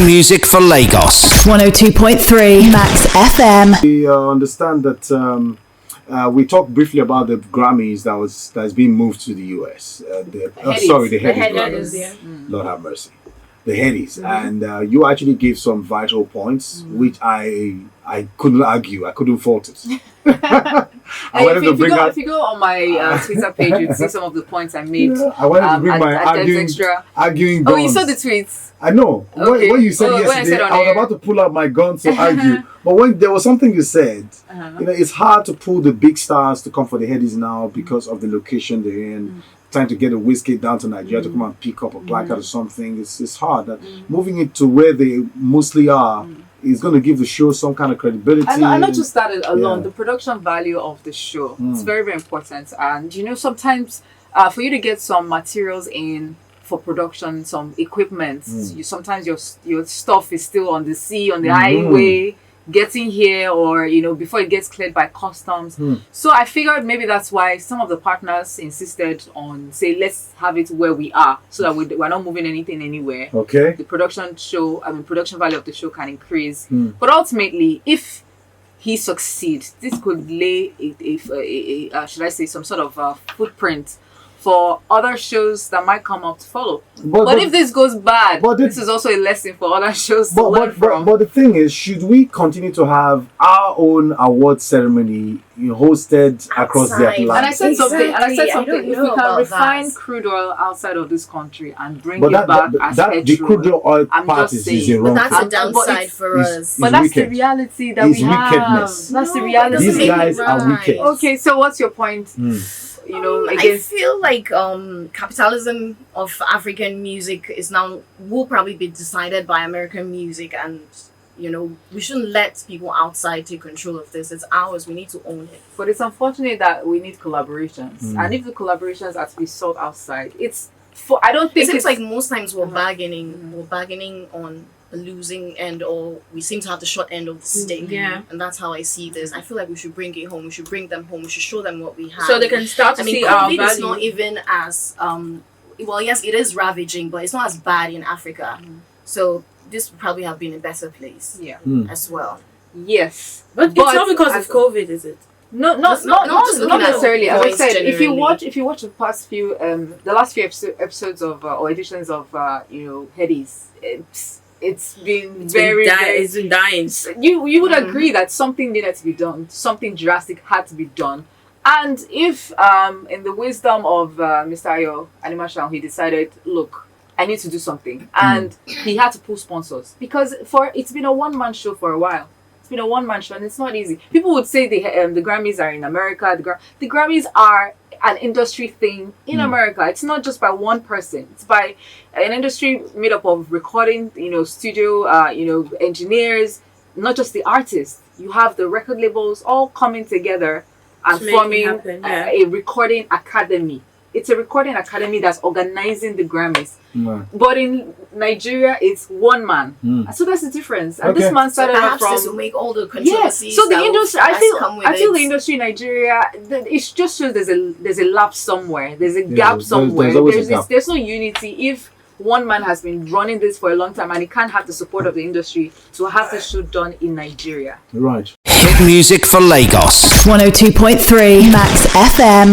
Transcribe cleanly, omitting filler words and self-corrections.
music for Lagos. 102.3 Max FM. We understand that we talked briefly about the Grammys that's being moved to the US. The Headies. Yeah. Lord have mercy. The Headies. And you actually gave some vital points, which I couldn't argue. I couldn't fault it. If you go on my Twitter page, you'd see some of the points I made. I wanted to bring my arguing guns. Oh, you saw the tweets? I know. Okay. When you said yesterday, I was about to pull out my gun to argue. But when there was something you said, it's hard to pull the big stars to come for the Headies now because of the location they're in. Trying to get a whiskey down to Nigeria to come and pick up a placard or something. It's hard. Moving it to where they mostly are is going to give the show some kind of credibility. And not just that alone, the production value of the show. It's very, very important. And, sometimes for you to get some materials in for production, some equipment, sometimes your stuff is still on the sea, on the highway, getting here, or before it gets cleared by customs. So I figured maybe that's why some of the partners insisted on, say, let's have it where we are, so that we're not moving anything anywhere. Okay. The production value of the show can increase. But ultimately, if he succeeds, this could lay should I say, some sort of footprint for other shows that might come up to follow. But if this goes bad, this is also a lesson for other shows to learn from. But the thing is, should we continue to have our own award ceremony hosted across the Atlantic? And I said something. If we can refine that. crude oil outside of this country and bring But it back as petrol, the crude oil I'm part just is a saying. wrong But that's thing. a downside for us. But that's wicked. the reality that It's we have. wickedness. That's the No, reality. These make it guys are right. wicked. Okay, so what's your point? I Against feel like capitalism of African music will probably be decided by American music, and we shouldn't let people outside take control of this. It's ours. We need to own it. But it's unfortunate that we need collaborations, and if the collaborations are to be sought outside, I don't think It seems it's like most times we're bargaining. We're bargaining on the losing end, or we seem to have the short end of the stick. Yeah. And that's how I see this. I feel like we should bring it home. We should bring them home. We should show them what we have. So they can start to see our COVID value. is not even as well, yes, it is ravaging, but it's not as bad in Africa. So this would probably have been a better place as well. Yes, But it's not because of COVID, is it? not just looking at necessarily. As I voice said, if you generally. watch the past few the last few episodes of or editions of Headies, it's been very It's been dying. you would agree that something needed to be done, something drastic had to be done. And if in the wisdom of Mr. Ayo Animation, he decided, look, I need to do something, and he had to pull sponsors, because it's been a one-man show for a while. It's been a one-man show, and it's not easy. People would say the Grammys are in America. The Grammys are an industry thing in America. It's not just by one person. It's by an industry made up of recording, studio, engineers, not just the artists. You have the record labels all coming together and To make it forming happen, yeah. a recording academy. It's a recording academy that's organizing the Grammys. Right. But in Nigeria, it's one man. So that's the difference. And this Okay. man So started off perhaps this will from... make all the Yes. controversies. So the that industry, will come with I feel it. the industry in Nigeria, it just shows there's a lapse somewhere. There's a gap there's somewhere. always a gap. There's no unity. If one man has been running this for a long time and he can't have the support of the industry to have this show done in Nigeria. Right. Hit music for Lagos. 102.3 Max FM.